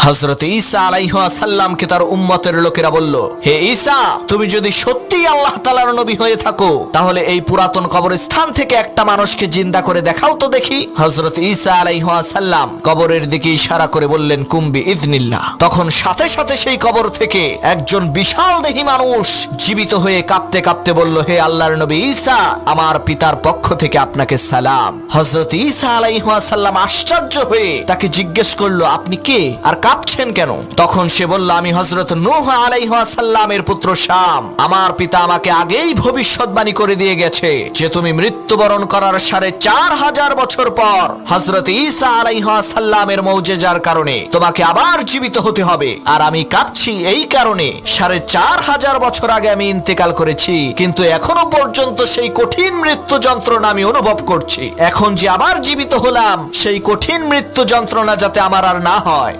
হযরত ঈসা আলাইহিস সালামকে তার উম্মতের লোকেরা বলল, হে ঈসা, তুমি যদি সত্যিই আল্লাহ তাআলার নবী হয়ে থাকো তাহলে এই পুরাতন কবরস্থান থেকে একটা মানুষকে জিন্দা করে দেখাও তো দেখি। হযরত ঈসা আলাইহিস সালাম কবরের দিকে ইশারা করে বললেন, কুম বিইذনিল্লাহ। তখন সাথে সাথে সেই কবর থেকে একজন বিশাল দেহী মানুষ জীবিত হয়ে কাঁপতে কাঁপতে বলল, হে আল্লাহর নবী ঈসা, আমার পিতার পক্ষ থেকে আপনাকে সালাম। হযরত ঈসা আলাইহিস সালাম আশ্চর্য হয়ে তাকে জিজ্ঞেস করলো, আপনি কে আর কাঁপছেন কেন? তখন সে বলল, আমি হযরত নূহ আলাইহিস সালামের পুত্র শাম। আমার পিতা আমাকে আগেই ভবিষ্যৎবাণী করে দিয়ে গেছে যে তুমি মৃত্যুবরণ করার ৪৫০০ বছর পর হযরত ঈসা আলাইহিস সালামের মুজিজার কারণে তোমাকে আবার জীবিত হতে হবে। আর আমি কাঁপছি এই কারণে ৪৫০০ বছর আগে আমি ইন্তেকাল করেছি, কিন্তু এখনো পর্যন্ত সেই কঠিন মৃত্যু যন্ত্রণা আমি অনুভব করছি। এখন যে আবার জীবিত হলাম সেই কঠিন মৃত্যু যন্ত্রণা যাতে আমার আর না হয়।